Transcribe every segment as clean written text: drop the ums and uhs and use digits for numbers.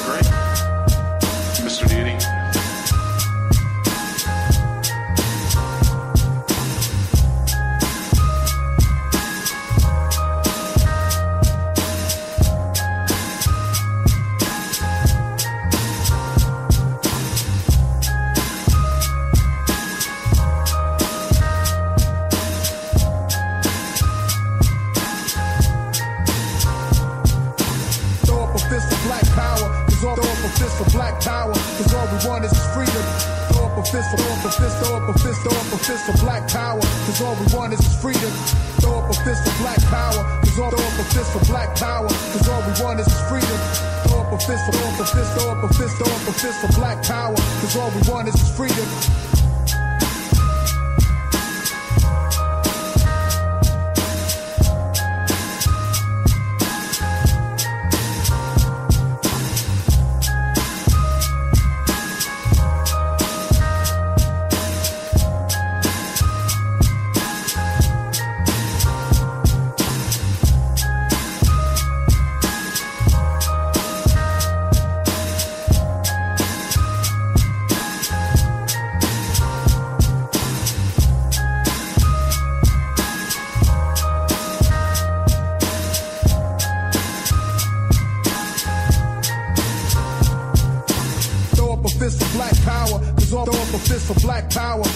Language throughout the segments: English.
Great. Mr. Deity. Fist of black power, cause all we want is freedom. Throw up a fist of black power, cause all throw up a fist of black power, cause all we want is freedom. Throw up a fist, throw up a fist, throw up a fist, throw up a fist of black power, cause all we want is freedom.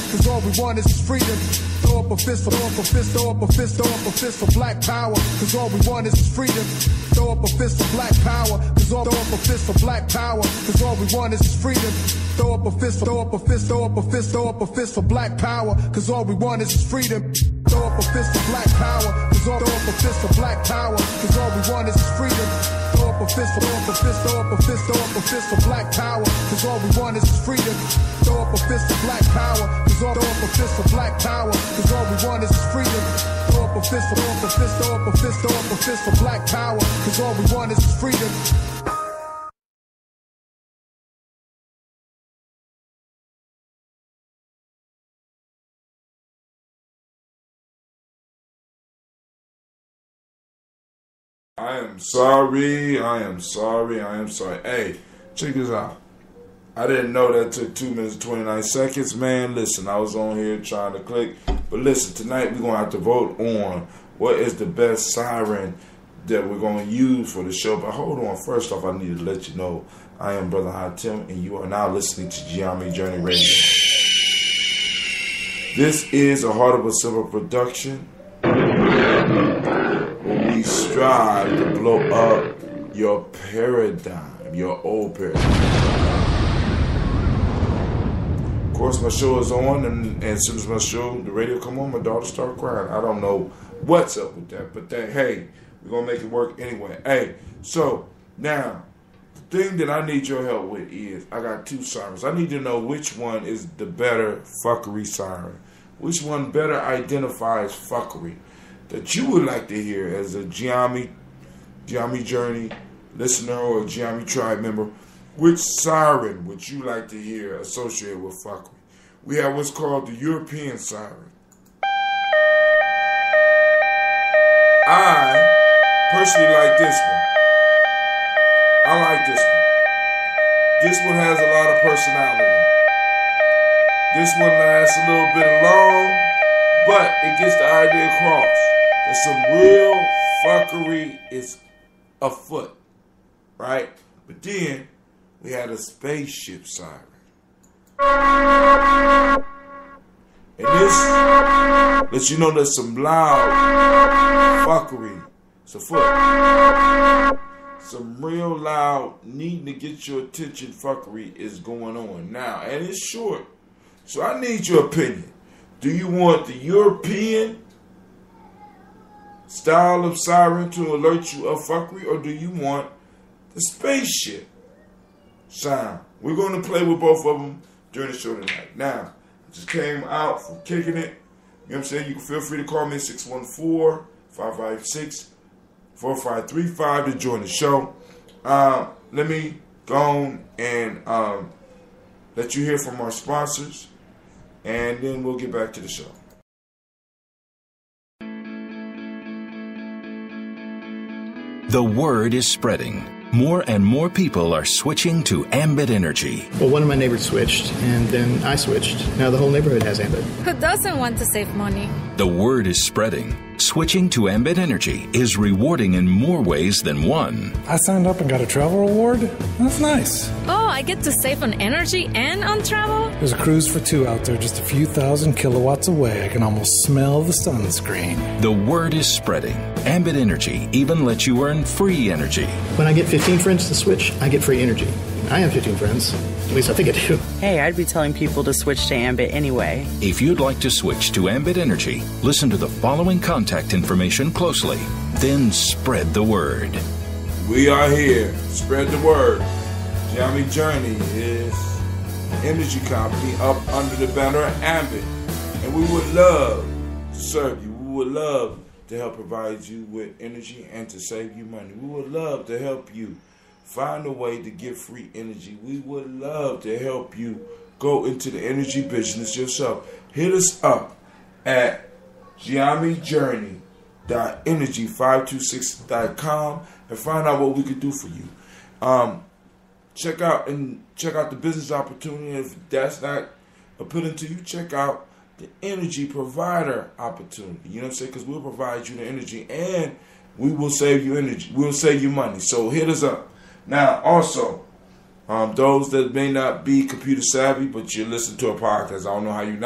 Cause all we want is freedom. Throw up a fist, throw up a fist, throw up a fist, throw up a fist for black power. Cause all we want is freedom. Throw up a fist for black power. Cause all throw up a fist for black power. Cause all we want is freedom. Throw up a fist, throw up a fist, throw up a fist, throw up a fist for black power. Cause all we want is freedom. Throw up a fist for black power. Cause all throw up a fist for black power. Cause all we want is freedom. Throw up a fist, throw up a fist, throw up a fist, throw up a fist for black power. Cause all we want is freedom. Throw up a fist for black power. Cause all throw up a fist for black power. Cause all we want is freedom. Throw up a fist, throw up a fist, throw up a fist, throw up a fist for black power. Cause all we want is freedom. I am sorry. Hey, check this out. I didn't know that took 2 minutes and 29 seconds. Man, listen, I was on here trying to click. But listen, tonight we're going to have to vote on what is the best siren that we're going to use for the show. But hold on. First off, I need to let you know I am Brother Hatim, and you are now listening to Gye-Nyame Journey Radio. This is a Heart of a Silver production. We strive to blow up your paradigm, your old paradigm. Of course, my show is on, and as soon as my show, the radio come on, my daughter start crying. I don't know what's up with that, but hey, we're going to make it work anyway. Hey, so now, the thing that I need your help with is, I got 2 sirens. I need to know which one is the better fuckery siren. Which one better identifies fuckery that you would like to hear as a Gye-Nyame Journey listener or a Gye-Nyame tribe member. Which siren would you like to hear associated with fuckery? We have what's called the European siren. I personally like this one. I like this one. This one has a lot of personality. This one lasts a little bit long, but it gets the idea across that some real fuckery is afoot, right? But then we had a spaceship siren. And this lets you know there's some loud fuckery is afoot. Some real loud, needing to get your attention fuckery is going on now. And it's short. So I need your opinion. Do you want the European style of siren to alert you of fuckery, or do you want the spaceship sound? We're going to play with both of them during the show tonight. Now, I just came out from kicking it. You know what I'm saying? You can feel free to call me at 614-556-4535 to join the show. Let me go on and let you hear from our sponsors, and then we'll get back to the show. The word is spreading. more and more people are switching to Ambit Energy. Well, one of my neighbors switched, and then I switched. Now the whole neighborhood has Ambit. Who doesn't want to save money? The word is spreading. Switching to Ambit Energy is rewarding in more ways than one. I signed up and got a travel reward. That's nice. Oh, I get to save on energy and on travel? There's a cruise for two out there just a few thousand kilowatts away. I can almost smell the sunscreen. The word is spreading. Ambit Energy even lets you earn free energy. When I get 15 friends to switch, I get free energy. I have 15 friends. At least I think I do. Hey, I'd be telling people to switch to Ambit anyway. If you'd like to switch to Ambit Energy, listen to the following contact information closely. Then spread the word. We are here. Spread the word. Gye-Nyame Journey is an energy company up under the banner of Ambit. And we would love to serve you. We would love to help provide you with energy and to save you money. We would love to help you find a way to get free energy. We would love to help you go into the energy business yourself. Hit us up at gyenyame.energy526.com and find out what we could do for you. Check out the business opportunity. If that's not appealing to you, check out the energy provider opportunity. You know what I'm saying? Because we'll provide you the energy and we will save you energy. We'll save you money. So hit us up. Now, also, those that may not be computer savvy, but you listen to a podcast, I don't know how you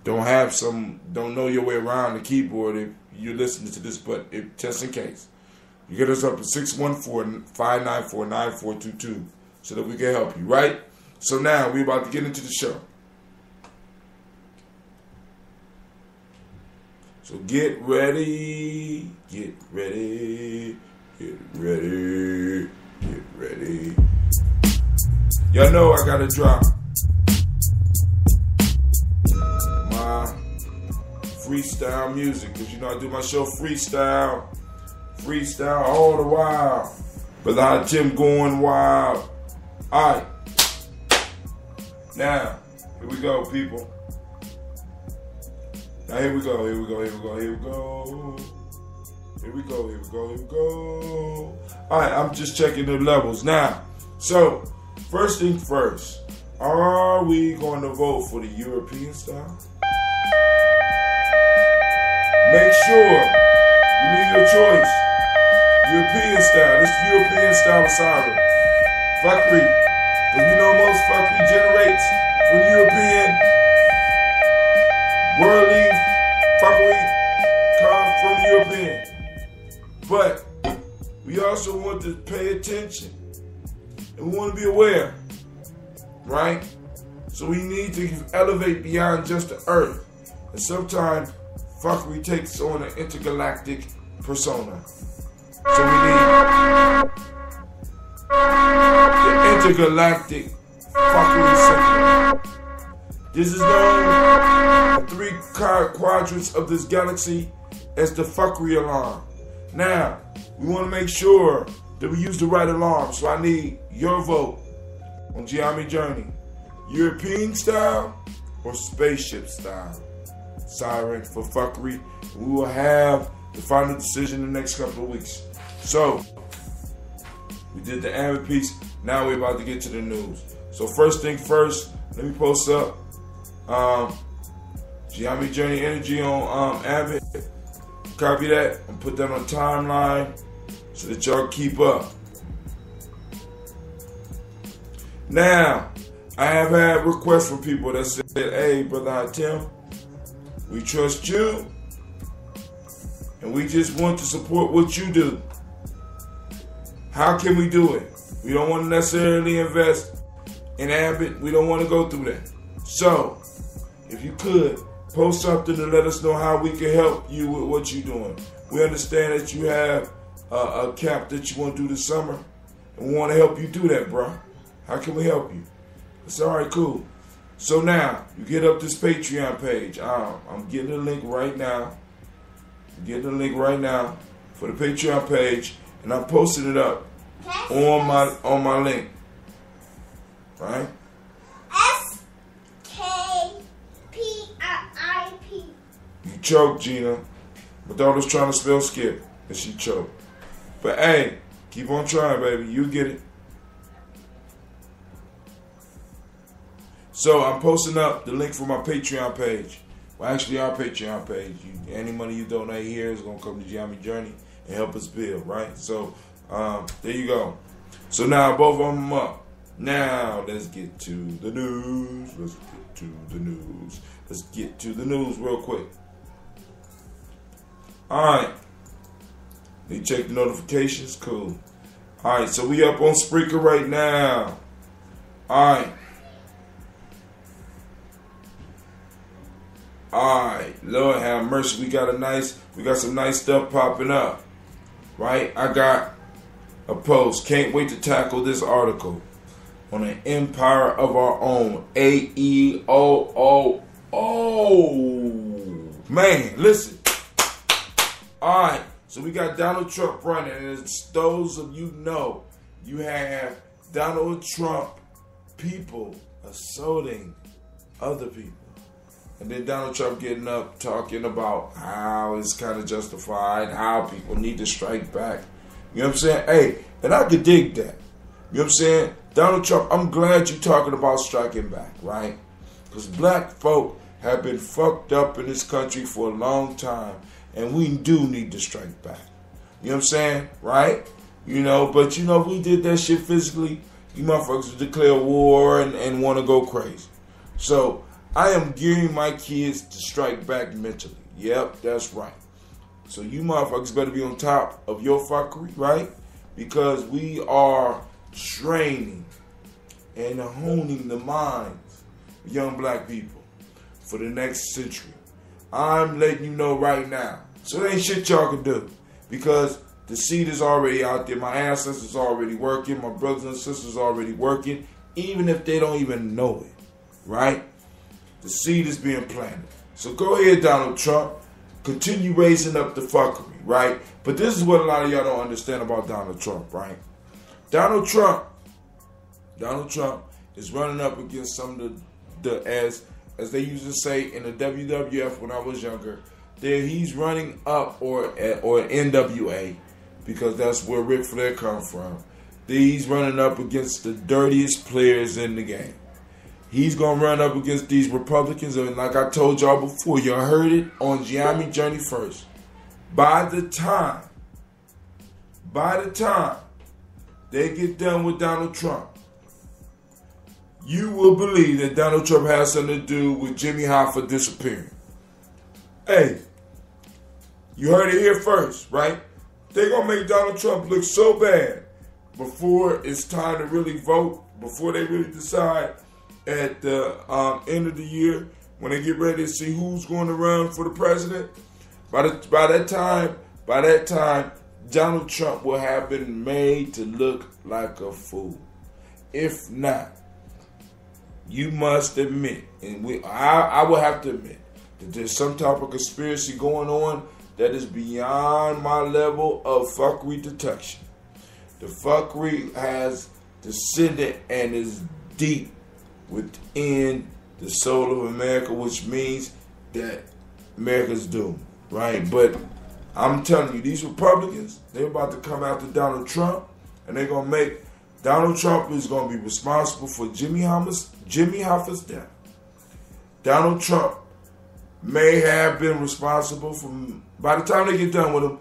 don't know your way around the keyboard if you're listening to this, but just in case, you get us up at 614-594-9422 so that we can help you, right? So now we're about to get into the show. So get ready, get ready, get ready. Get ready. Y'all know I gotta drop my freestyle music, because you know I do my show freestyle all the while. Without Jim going wild. Alright. Now, here we go, people. Now here we go. Alright, I'm just checking the levels now. So, first thing first, are we going to vote for the European style? Make sure you leave your choice. European style. This European style of siren. Fuckery. Because we know most fuckery generates from European. Worldly fuckery come from European. But we also want to pay attention. And we want to be aware. Right? So we need to elevate beyond just the earth. And sometimes fuckery takes on an intergalactic persona. So we need the intergalactic fuckery syndrome. This is known in 3 quadrants of this galaxy as the fuckery alarm. Now, we want to make sure that we use the right alarm. So I need your vote on Gye-Nyame Journey. European style or spaceship style? Siren for fuckery. We will have the final decision in the next couple of weeks. So, we did the Ambit piece. Now we're about to get to the news. So first thing first, let me post up Gye-Nyame Journey Energy on Ambit. Copy that and put that on timeline so that y'all keep up. Now, I have had requests from people that said, hey, Brother Tim, we trust you and we just want to support what you do. How can we do it? We don't want to necessarily invest in Ambit. We don't want to go through that. So, if you could, post something to let us know how we can help you with what you're doing. We understand that you have a camp that you want to do this summer, and we want to help you do that, bro. How can we help you? It's all right, cool. So now, you get up this Patreon page. I'm getting the link right now. For the Patreon page, and I'm posting it up on my link. Right? SKPRIP. You choked, Gina. My daughter's trying to spell skip, and she choked. But hey, Keep on trying, baby. You get it. So I'm posting up the link for my Patreon page. Well, actually, our Patreon page. Any money you donate here is going to come to Gye-Nyame Journey and help us build, right? So there you go. So now both of them up. Now let's get to the news. Let's get to the news real quick. All right. You check the notifications. Cool. All right. So we up on Spreaker right now. All right. Alright, Lord have mercy. We got some nice stuff popping up. Right? I got a post. Can't wait to tackle this article on an empire of our own. AEOO. Man, listen. Alright, so we got Donald Trump running, and as those of you know, you have Donald Trump people assaulting other people. And then Donald Trump getting up talking about how it's kind of justified, how people need to strike back. You know what I'm saying? Hey, and I could dig that. You know what I'm saying? Donald Trump, I'm glad you're talking about striking back, right? Because black folk have been fucked up in this country for a long time, and we do need to strike back. You know what I'm saying? Right? You know, but you know, if we did that shit physically, you motherfuckers would declare war and want to go crazy. So, I am gearing my kids to strike back mentally. Yep, that's right. So you motherfuckers better be on top of your fuckery, right? Because we are training and honing the minds of young black people for the next century. I'm letting you know right now. So there ain't shit y'all can do. Because the seed is already out there. My ancestors already working. My brothers and sisters already working. Even if they don't even know it. Right? The seed is being planted. So go ahead, Donald Trump. Continue raising up the fuckery, right? But this is what a lot of y'all don't understand about Donald Trump, right? Donald Trump is running up against some of the as they used to say in the WWF when I was younger, he's running up or NWA, because that's where Ric Flair come from. He's running up against the dirtiest players in the game. He's going to run up against these Republicans. And like I told y'all before, y'all heard it on Gye-Nyame Journey first. By the time they get done with Donald Trump, you will believe that Donald Trump has something to do with Jimmy Hoffa disappearing. Hey, you heard it here first, right? They're going to make Donald Trump look so bad before it's time to really vote, before they really decide at the end of the year, when they get ready to see who's going to run for the president. By that time, Donald Trump will have been made to look like a fool. If not, you must admit, and I will have to admit, that there's some type of conspiracy going on that is beyond my level of fuckery detection. The fuckery has descended and is deep within the soul of America, which means that America's doomed, right? But I'm telling you, these Republicans, they're about to come after Donald Trump, and they're going to make Donald Trump is going to be responsible for Jimmy Hoffa's death. Donald Trump may have been responsible for, by the time they get done with him,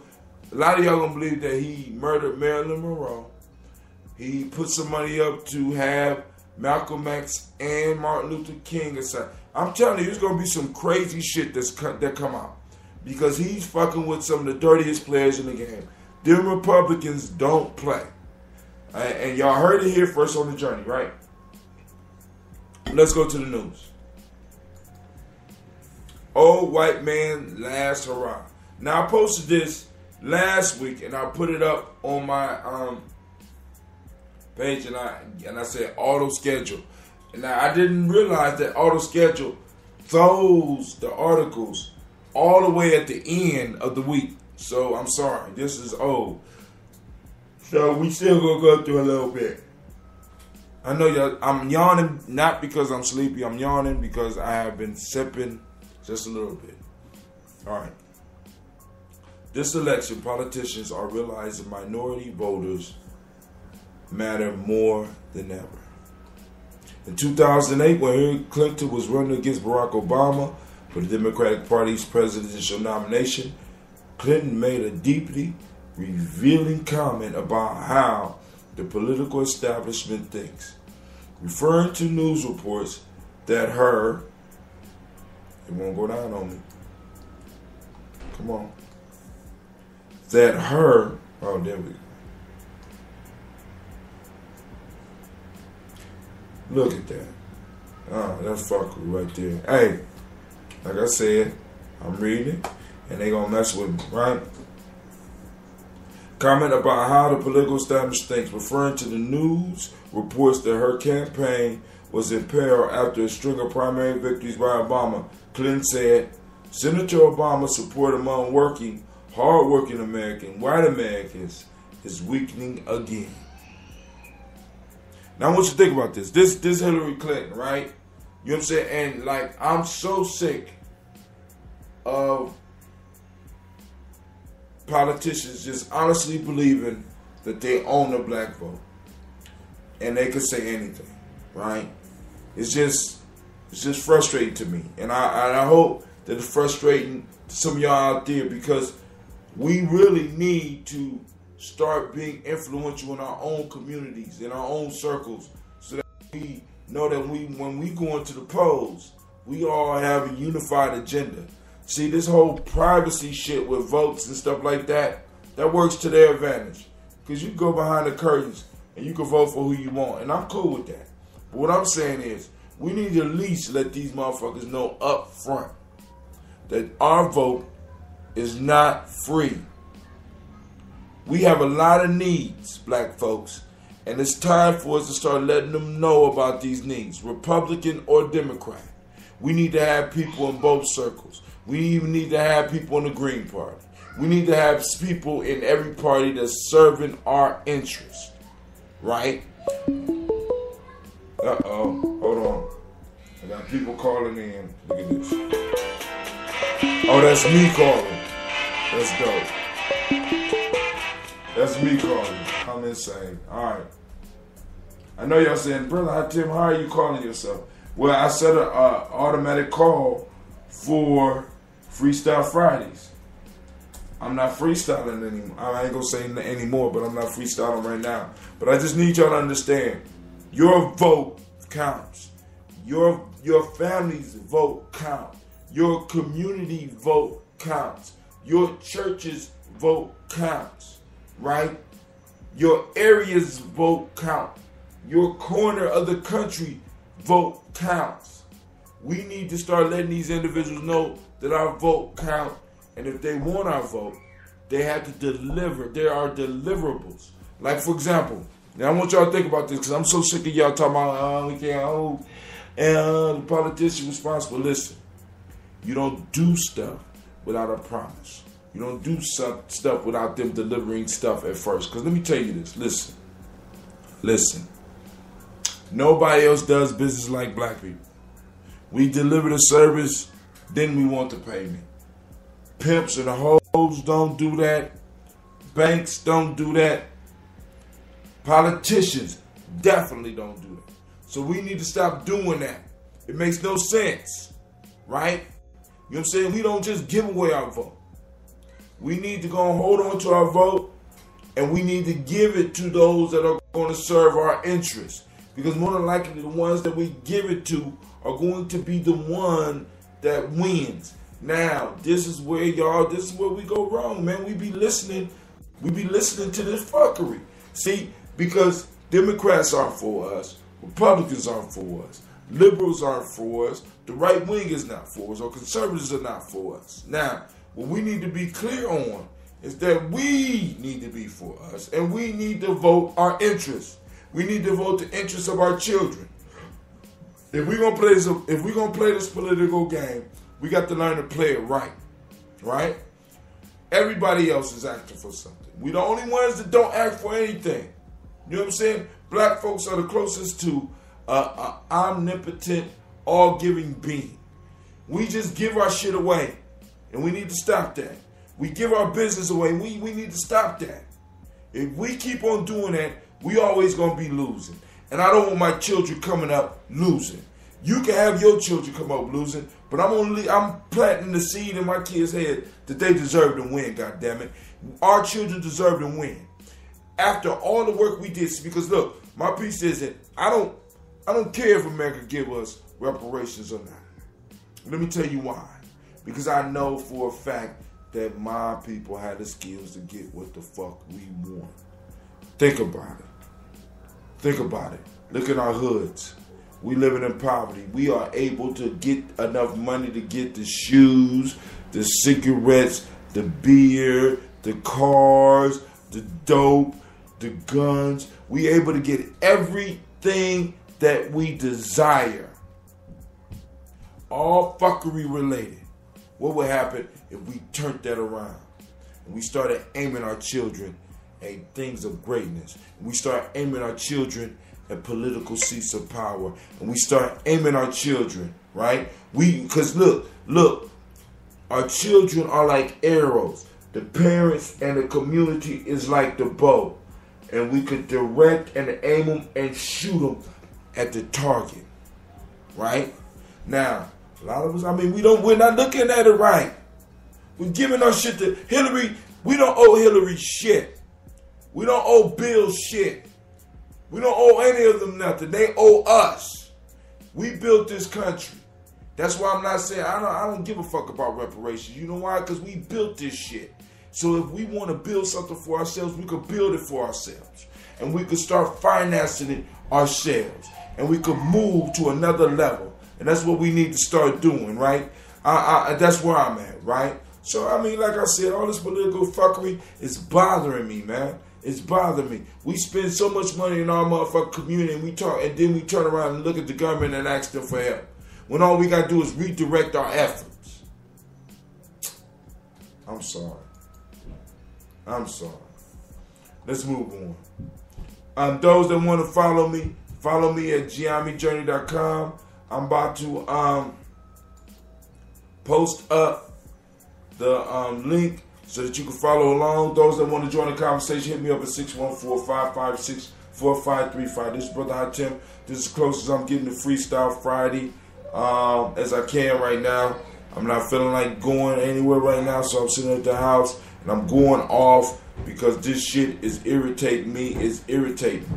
a lot of y'all going to believe that he murdered Marilyn Monroe. He put some money up to have Malcolm X and Martin Luther King aside. I'm telling you, there's going to be some crazy shit that come out. Because he's fucking with some of the dirtiest players in the game. Them Republicans don't play. And y'all heard it here first on the journey, right? Let's go to the news. Old white man last hurrah. Now, I posted this last week, and I put it up on my page, and I said auto schedule. And I didn't realize that auto schedule throws the articles all the way at the end of the week. So I'm sorry, this is old. So we still gonna go through a little bit. I know y'all, I'm yawning not because I'm sleepy. I'm yawning because I have been sipping just a little bit. All right. This election, politicians are realizing minority voters matter more than ever. In 2008, when Hillary Clinton was running against Barack Obama for the Democratic Party's presidential nomination, Clinton made a deeply revealing comment about how the political establishment thinks, referring to news reports that it won't go down on me. Come on. Oh, there we go. Look at that. Oh, that's fuckery right there. Hey, like I said, I'm reading it, and they gonna mess with me, right? Comment about how the political establishment thinks, referring to the news reports that her campaign was in peril after a string of primary victories by Obama. Clinton said, Senator Obama's support among hard-working white Americans is weakening again. Now I want you to think about this. This Hillary Clinton, right? You know what I'm saying? And like, I'm so sick of politicians just honestly believing that they own the black vote. And they could say anything, right? It's just frustrating to me. And I hope that it's frustrating to some of y'all out there, because we really need to start being influential in our own communities, in our own circles, so that we know that when we go into the polls, we all have a unified agenda. See, this whole privacy shit with votes and stuff like that, that works to their advantage. Because you can go behind the curtains and you can vote for who you want. And I'm cool with that. But what I'm saying is, we need to at least let these motherfuckers know up front that our vote is not free. We have a lot of needs, black folks, and it's time for us to start letting them know about these needs, Republican or Democrat. We need to have people in both circles. We even need to have people in the Green Party. We need to have people in every party that's serving our interests, right? Uh-oh, hold on. I got people calling in. Look at this. Oh, that's me calling. That's dope. That's me calling. I'm insane. All right. I know y'all saying, brother, Tim, how are you calling yourself? Well, I set an automatic call for Freestyle Fridays. I'm not freestyling anymore. I ain't gonna say anymore, but I'm not freestyling right now. But I just need y'all to understand, your vote counts. Your family's vote counts. Your community vote counts. Your church's vote counts, right? Your area's vote counts. Your corner of the country vote counts. We need to start letting these individuals know that our vote counts, and if they want our vote, they have to deliver. There are deliverables. Like, for example, now I want y'all to think about this, because I'm so sick of y'all talking about, we can't hold, and the politician responsible. Listen, you don't do stuff without a promise. You don't do stuff without them delivering stuff at first. Because let me tell you this. Listen. Nobody else does business like black people. We deliver the service, then we want the payment. Pimps and the hoes don't do that. Banks don't do that. Politicians definitely don't do that. So we need to stop doing that. It makes no sense, right? You know what I'm saying? We don't just give away our vote. We need to go and hold on to our vote, and we need to give it to those that are going to serve our interests. Because more than likely, the ones that we give it to are going to be the one that wins. Now, this is where we go wrong, man. We be listening to this fuckery. See, because Democrats aren't for us, Republicans aren't for us, liberals aren't for us, the right wing is not for us, or conservatives are not for us. Now, what we need to be clear on is that we need to be for us, and we need to vote our interests. We need to vote the interests of our children. If we're gonna play this political game, we got to learn to play it right. Right? Everybody else is acting for something. We the only ones that don't act for anything. You know what I'm saying? Black folks are the closest to an omnipotent, all-giving being. We just give our shit away, and we need to stop that. We give our business away. We need to stop that. If we keep on doing that, we always going to be losing. And I don't want my children coming up losing. You can have your children come up losing, but I'm planting the seed in my kids' head that they deserve to win, goddammit. Our children deserve to win. After all the work we did, because look, my piece is that I don't care if America give us reparations or not. Let me tell you why. Because I know for a fact that my people had the skills to get what the fuck we want. Think about it. Think about it. Look at our hoods. We living in poverty. We are able to get enough money to get the shoes, the cigarettes, the beer, the cars, the dope, the guns. We able to get everything that we desire. All fuckery related. What would happen if we turned that around and we started aiming our children at things of greatness? And we start aiming our children at political seats of power. And we start aiming our children, right? Because look, our children are like arrows. The parents and the community is like the bow. And we could direct and aim them and shoot them at the target, right? Now, a lot of us, we're not looking at it right. We're giving our shit to Hillary. We don't owe Hillary shit. We don't owe Bill shit. We don't owe any of them nothing. They owe us. We built this country. That's why I'm not saying, I don't give a fuck about reparations. You know why? Because we built this shit. So if we want to build something for ourselves, we could build it for ourselves. And we could start financing it ourselves. And we could move to another level. And that's what we need to start doing, right? That's where I'm at, right? So, like I said, all this political fuckery is bothering me, man. It's bothering me. We spend so much money in our motherfucking community and then we turn around and look at the government and ask them for help. When all we got to do is redirect our efforts. I'm sorry. Let's move on. Those that want to follow me at Gye-Nyame.com. I'm about to post up the link so that you can follow along. Those that want to join the conversation, hit me up at 614-556-4535. This is Brother Hot Tim. This is as close as I'm getting to Freestyle Friday as I can right now. I'm not feeling like going anywhere right now, so I'm sitting at the house and I'm going off because this shit is irritating me. It's irritating me.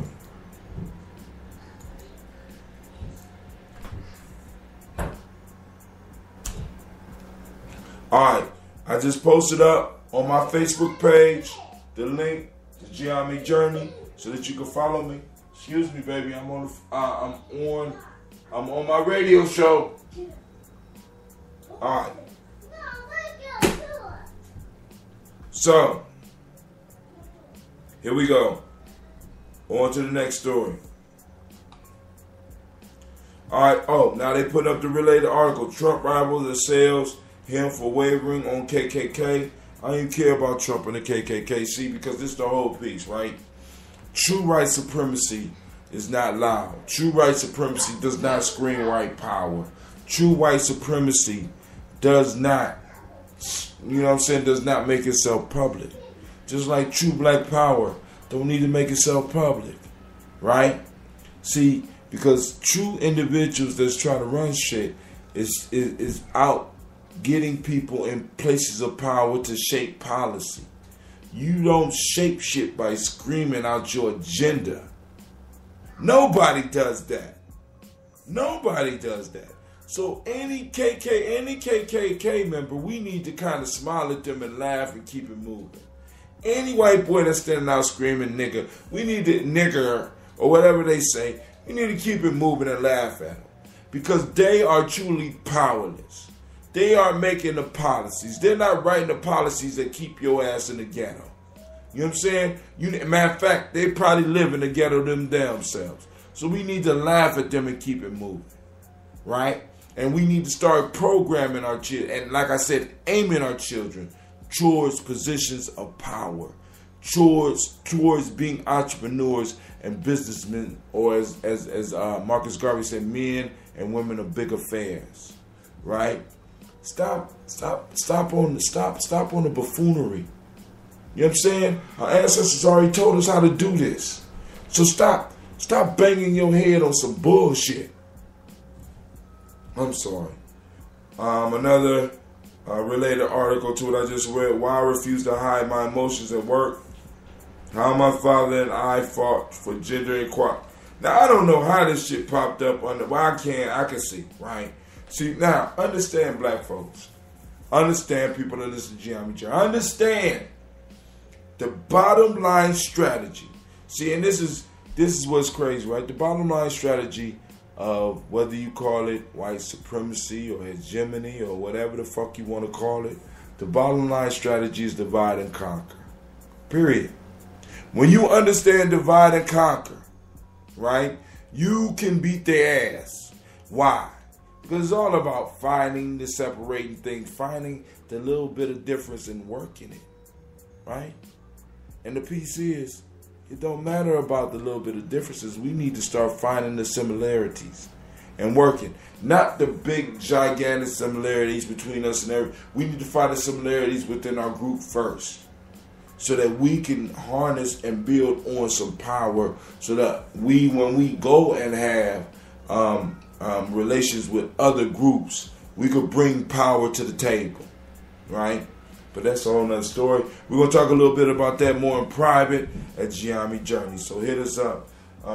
Alright, I just posted up on my Facebook page the link to Gye-Nyame Journey so that you can follow me. Excuse me, baby, I'm on my radio show. Alright. So, here we go. On to the next story. Alright, now they put up the related article. Trump rivals assails him for wavering on KKK. I don't even care about Trump and the KKK, see, because this is the whole piece, right? True white supremacy is not loud. True white supremacy does not scream white power. True white supremacy does not, does not make itself public. Just like true black power don't need to make itself public, right? See, because true individuals that's trying to run shit is out getting people in places of power to shape policy. You don't shape shit by screaming out your agenda. Nobody does that. Nobody does that. So any KKK member, we need to kind of smile at them and laugh and keep it moving. Any white boy that's standing out screaming nigger, we need to nigger or whatever they say, we need to keep it moving and laugh at them. Because they are truly powerless. They are making the policies. They're not writing the policies that keep your ass in the ghetto. You know what I'm saying? Matter of fact, they probably live in the ghetto themselves. So we need to laugh at them and keep it moving. Right? And we need to start programming our children. And like I said, aiming our children towards positions of power. Towards being entrepreneurs and businessmen. Or as Marcus Garvey said, men and women of big affairs. Right? Stop on the buffoonery. You know what I'm saying? Our ancestors already told us how to do this. So stop banging your head on some bullshit. I'm sorry. Another related article to what I just read. Why I refuse to hide my emotions at work. How my father and I fought for gender equality. Now, I don't know how this shit popped up under. Well, I can see, right? See, now, understand, black folks. Understand, people that listen to Gye-Nyame Journey. Understand the bottom line strategy. See, and this is what's crazy, right? The bottom line strategy of whether you call it white supremacy or hegemony or whatever the fuck you want to call it, the bottom line strategy is divide and conquer. Period. When you understand divide and conquer, right, you can beat their ass. Why? Because it's all about finding the separating things, finding the little bit of difference and working it, right? And the piece is, it don't matter about the little bit of differences. We need to start finding the similarities and working. Not the big, gigantic similarities between us and everything. We need to find the similarities within our group first, so that we can harness and build on some power, so that when we go and have relations with other groups, we could bring power to the table, right? But that's a whole nother story. We're going to talk a little bit about that more in private at Gye-Nyame Journey. So hit us up.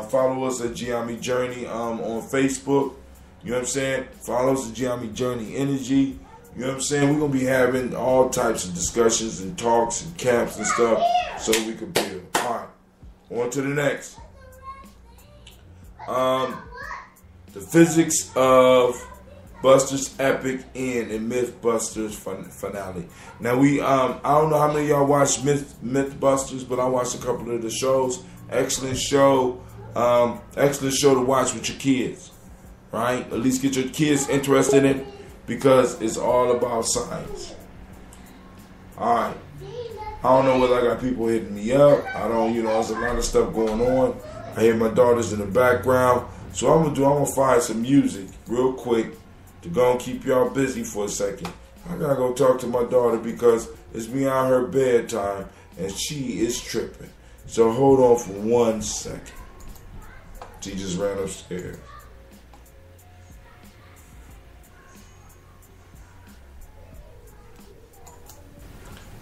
Follow us at Gye-Nyame Journey on Facebook. You know what I'm saying? Follow us at Gye-Nyame Journey Energy. You know what I'm saying? We're going to be having all types of discussions and talks and camps and stuff so we can build. All right. On to the next. The physics of Buster's epic end and Mythbusters finale. Now I don't know how many of y'all watch Mythbusters, but I watched a couple of the shows. Excellent show to watch with your kids, right? At least get your kids interested in it, because it's all about science. All right. I don't know whether I got people hitting me up. I don't, there's a lot of stuff going on. I hear my daughters in the background. So I'm gonna find some music real quick to go and keep y'all busy for a second. I gotta go talk to my daughter because it's beyond her bedtime and she is tripping. So hold on for 1 second. She just ran upstairs.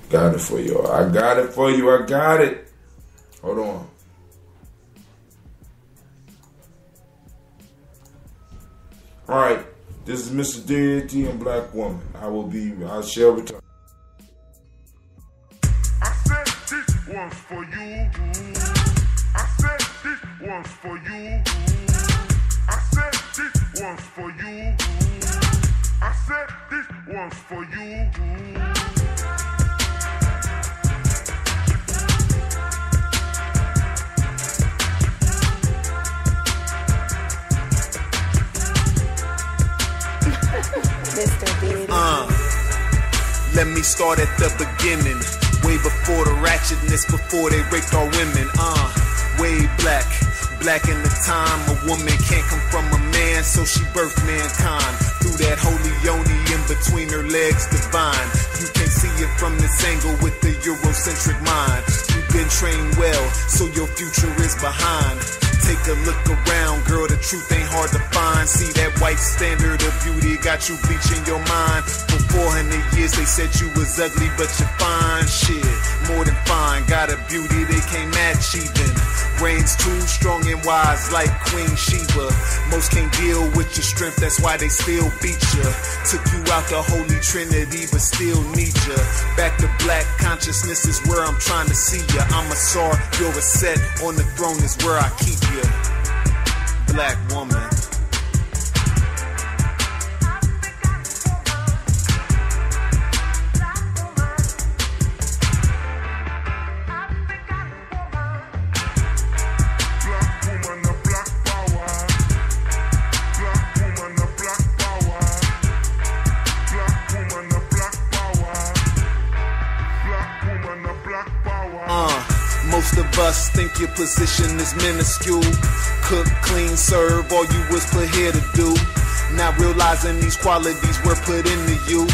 Got it for you. I got it for you. I got it. Hold on. All right. This is Mr. Deity and Black Woman. I shall return. I said this one's for you. I said this one's for you. I said this one's for you. I said this one's for you. Let me start at the beginning. Way before the ratchetness, before they raped our women. Way black in the time. A woman can't come from a man, so she birthed mankind. Through that holy yoni in between her legs, divine. You can't see it from this angle with the Eurocentric mind. You've been trained well, so your future is behind. Take a look around, girl, the truth ain't hard to find. See that white standard of beauty got you bleaching your mind. For 400 years they said you was ugly, but you're fine. Shit, more than fine, got a beauty they can't match even. Brains too strong and wise like Queen Sheba. Most can't deal with your strength, that's why they still beat ya. Took you out the Holy Trinity, but still need ya. Back to black consciousness is where I'm trying to see ya. I'm a Tsar, you're a set, on the throne is where I keep ya. Black woman. Most of us think your position is minuscule. Cook, clean, serve, all you was put here to do. Not realizing these qualities were put into you.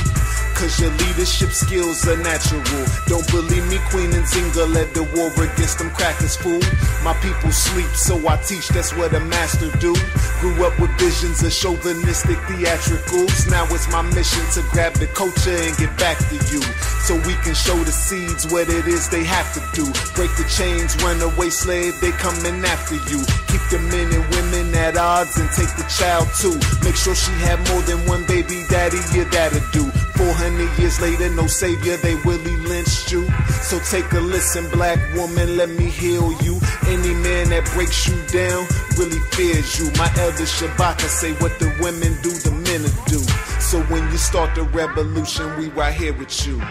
Cause your leadership skills are natural. Don't believe me, Queen and Zinga led the war against them crackers, fool. My people sleep, so I teach, that's what a master do. Grew up with visions of chauvinistic theatricals. Now it's my mission to grab the culture and get back to you, so we can show the seeds what it is they have to do. Break the chains, runaway slave, they coming after you. Keep the men and women at odds and take the child too. Make sure she have more than one baby daddy, your dad'll do. 400 years later, no savior, they Willie lynched you. So take a listen, black woman, let me heal you. Any man that breaks you down really fears you. My elder Shabaka say what the women do, the men will do. So when you start the revolution, we right here with you.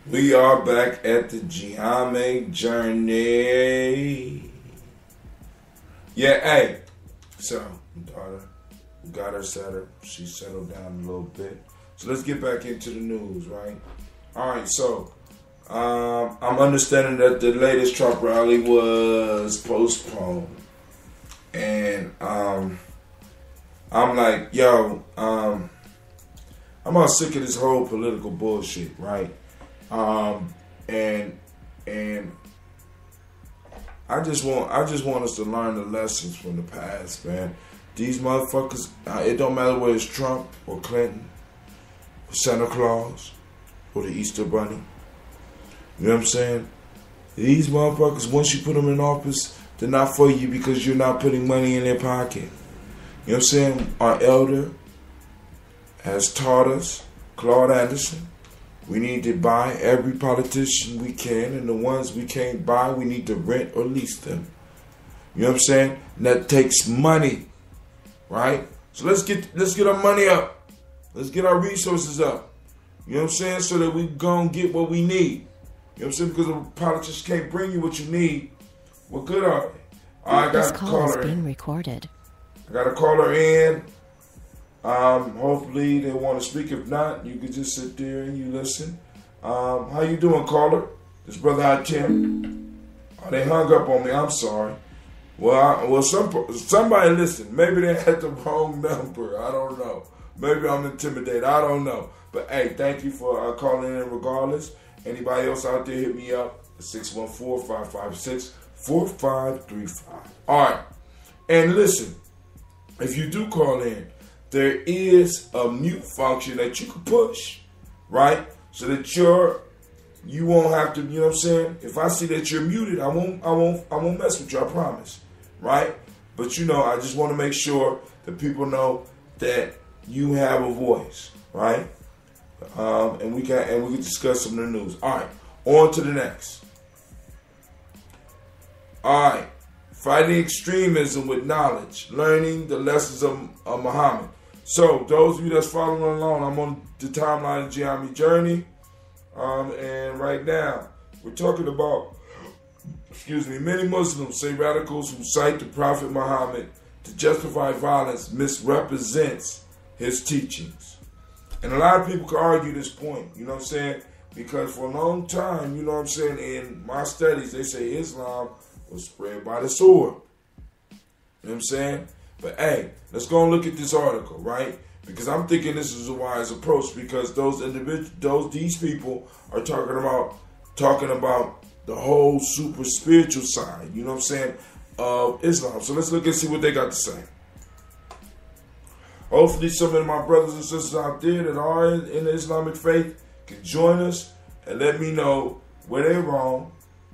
We are back at the Gye-Nyame journey. Yeah, hey. So, daughter, we got her settled. She settled down a little bit. So let's get back into the news, right? All right, so I'm understanding that the latest Trump rally was postponed. And I'm like, yo, I'm all sick of this whole political bullshit, right? And I just want us to learn the lessons from the past, man. These motherfuckers, it don't matter whether it's Trump or Clinton, or Santa Claus, or the Easter Bunny. You know what I'm saying? These motherfuckers, once you put them in office, they're not for you because you're not putting money in their pocket. You know what I'm saying? Our elder has taught us, Claude Anderson, we need to buy every politician we can, and the ones we can't buy, we need to rent or lease them. You know what I'm saying? And that takes money, right? So let's get our money up. Let's get our resources up. You know what I'm saying? So that we gonna get what we need. You know what I'm saying? Because if a politician can't bring you what you need, what good are they? I got to call her in. Recorded. I got to call her in. Hopefully they want to speak. If not, you can just sit there and you listen. How you doing, caller? This brother Tim. Oh, they hung up on me. I'm sorry. Well, somebody listen. Maybe they had the wrong number. I don't know. Maybe I'm intimidated. I don't know. But hey, thank you for calling in regardless. Anybody else out there, hit me up at 614-556-4535. All right. And listen, if you do call in, there is a mute function that you can push, right? So that you won't have to, you know what I'm saying? If I see that you're muted, I won't mess with you, I promise, right? But you know, I just want to make sure that people know that you have a voice, right? And we can discuss some of the news. All right, on to the next. All right, fighting extremism with knowledge, learning the lessons of Muhammad. So, those of you that's following along, I'm on the timeline of Gye-Nyame journey. And right now, we're talking about, many Muslims say radicals who cite the Prophet Muhammad to justify violence misrepresents his teachings. And a lot of people can argue this point, you know what I'm saying? Because for a long time, you know what I'm saying, in my studies, they say Islam was spread by the sword. You know what I'm saying? But hey, let's go and look at this article, right? Because I'm thinking this is a wise approach, because these people are talking about the whole super spiritual side, you know what I'm saying, of Islam. So let's look and see what they got to say. Hopefully some of my brothers and sisters out there that are in the Islamic faith can join us and let me know where they're wrong,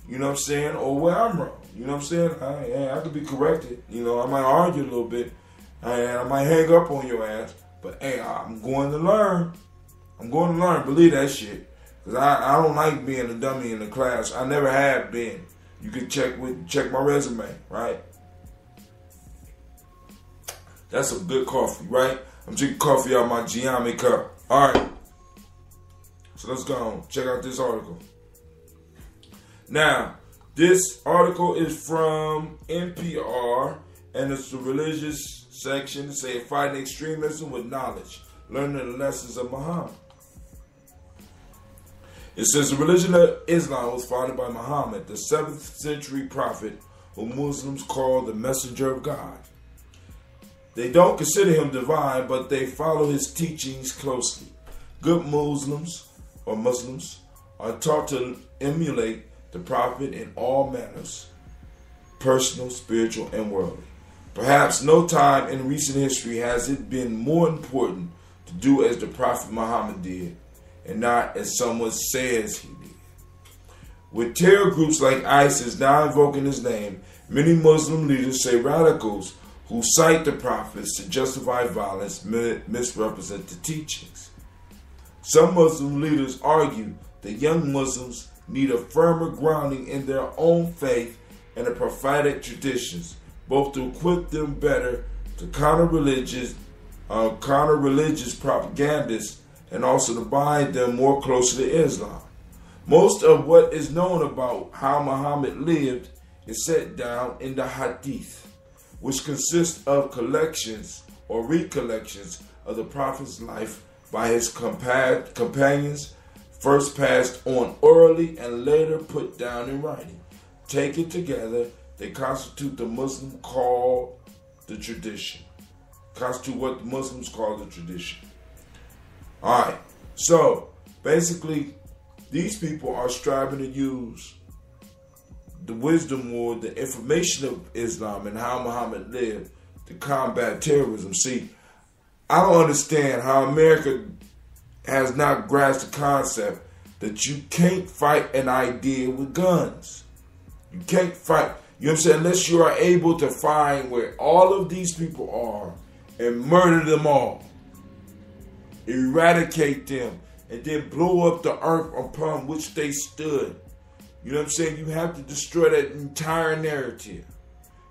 you know what I'm saying, or where I'm wrong. You know what I'm saying? I could be corrected. You know, I might argue a little bit. And I might hang up on your ass. But hey, I'm going to learn. I'm going to learn. Believe that shit. Because I don't like being a dummy in the class. I never have been. You can check my resume, right? That's some good coffee, right? I'm drinking coffee out of my Gye-Nyame cup. All right. So let's go on. Check out this article. Now, this article is from NPR, and it's the religious section. It says, fighting extremism with knowledge, learning the lessons of Muhammad. It says, the religion of Islam was founded by Muhammad, the 7th century prophet, who Muslims call the messenger of God. They don't consider him divine, but they follow his teachings closely. Good Muslims are taught to emulate the prophet in all manners, personal, spiritual, and worldly. Perhaps no time in recent history has it been more important to do as the prophet Muhammad did, and not as someone says he did. With terror groups like ISIS now invoking his name, many Muslim leaders say radicals who cite the prophets to justify violence misrepresent the teachings. Some Muslim leaders argue that young Muslims need a firmer grounding in their own faith and the prophetic traditions, both to equip them better to counter religious propagandists and also to bind them more closely to Islam. Most of what is known about how Muhammad lived is set down in the Hadith, which consists of collections or recollections of the Prophet's life by his companions, first passed on orally and later put down in writing. Taken together, they constitute the Muslim call the tradition. Constitute what the Muslims call the tradition. Alright, so basically, these people are striving to use the wisdom or the information of Islam and how Muhammad lived to combat terrorism. See, I don't understand how America has not grasped the concept that you can't fight an idea with guns. You can't fight, you know what I'm saying, unless you are able to find where all of these people are and murder them all, eradicate them, and then blow up the earth upon which they stood. You know what I'm saying? You have to destroy that entire narrative,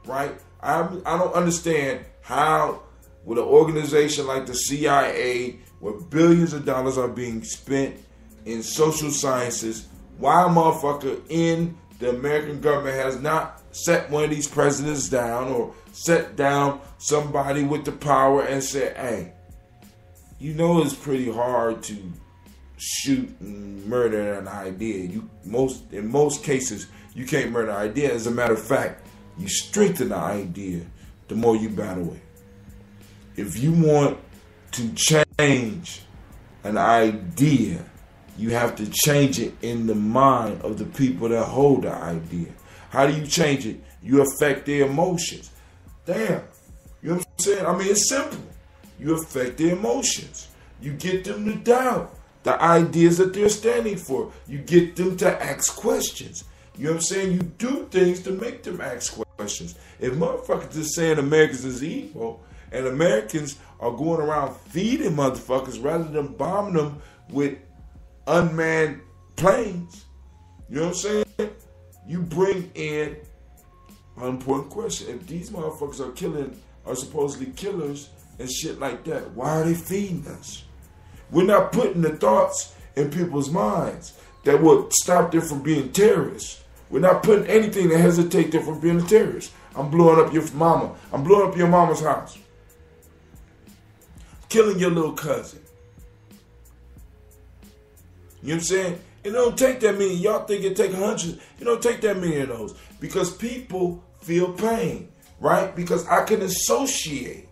right? I don't understand how, with an organization like the CIA, where billions of dollars are being spent in social sciences, why a motherfucker in the American government has not set one of these presidents down or set down somebody with the power and said, hey, you know it's pretty hard to shoot and murder an idea. In most cases, you can't murder an idea. As a matter of fact, you strengthen the idea the more you battle it. If you want to change an idea, you have to change it in the mind of the people that hold the idea. How do you change it? You affect their emotions. Damn. You know what I'm saying? I mean, it's simple. You affect their emotions. You get them to doubt the ideas that they're standing for. You get them to ask questions. You know what I'm saying? You do things to make them ask questions. If motherfuckers is saying Americans is evil and Americans are going around feeding motherfuckers rather than bombing them with unmanned planes, you know what I'm saying? You bring in an important question. If these motherfuckers are supposedly killers and shit like that, why are they feeding us? We're not putting the thoughts in people's minds that would stop them from being terrorists. We're not putting anything that hesitates them from being a terrorist. I'm blowing up your mama. I'm blowing up your mama's house. Killing your little cousin. You know what I'm saying? It don't take that many. Y'all think it take 100. It don't take that many of those. Because people feel pain, right? Because I can associate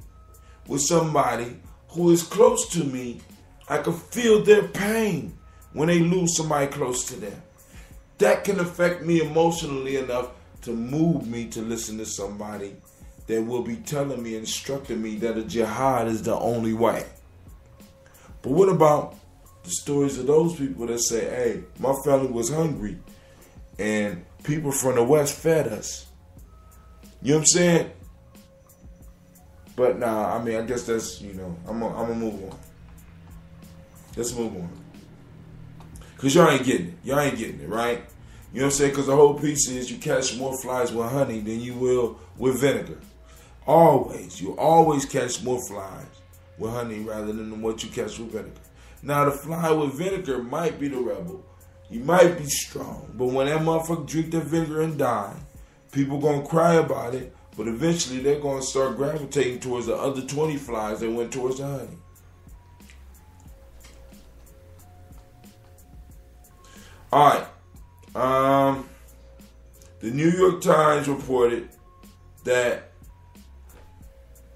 with somebody who is close to me. I can feel their pain when they lose somebody close to them. That can affect me emotionally enough to move me to listen to somebody that will be telling me, instructing me that a jihad is the only way. But what about the stories of those people that say, hey, my family was hungry and people from the West fed us? You know what I'm saying? But nah, I mean, I guess that's, I'm gonna move on. Let's move on. Because y'all ain't getting it. Y'all ain't getting it, right? You know what I'm saying? Because the whole piece is you catch more flies with honey than you will with vinegar. Always. You always catch more flies with honey rather than what you catch with vinegar. Now, the fly with vinegar might be the rebel. You might be strong. But when that motherfucker drink that vinegar and die, people going to cry about it. But eventually, they're going to start gravitating towards the other 20 flies that went towards the honey. All right. The New York Times reported that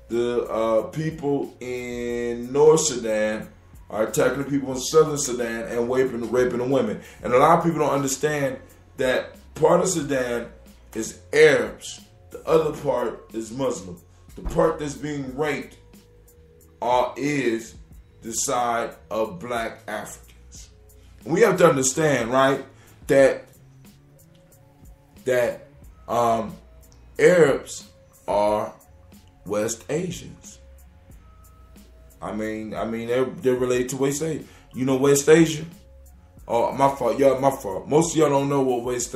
the people in North Sudan are attacking the people in Southern Sudan and raping the women. And a lot of people don't understand that part of Sudan is Arabs. The other part is Muslim. The part that's being raped is the side of black Africans. And we have to understand, right, that Arabs are West Asians. I mean, they're related to West Asia. You know West Asia? Oh, my fault, y'all. My fault. Most of y'all don't know what West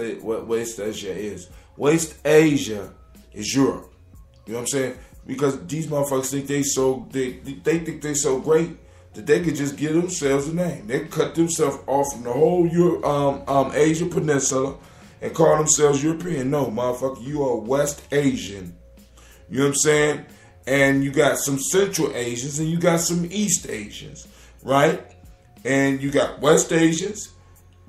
Asia is. West Asia is Europe. You know what I'm saying? Because these motherfuckers think they think they so great that they could just give themselves a name. They cut themselves off from the whole Asia Peninsula and call themselves European. No, motherfucker, you are West Asian. You know what I'm saying? And you got some Central Asians and you got some East Asians, right? And you got West Asians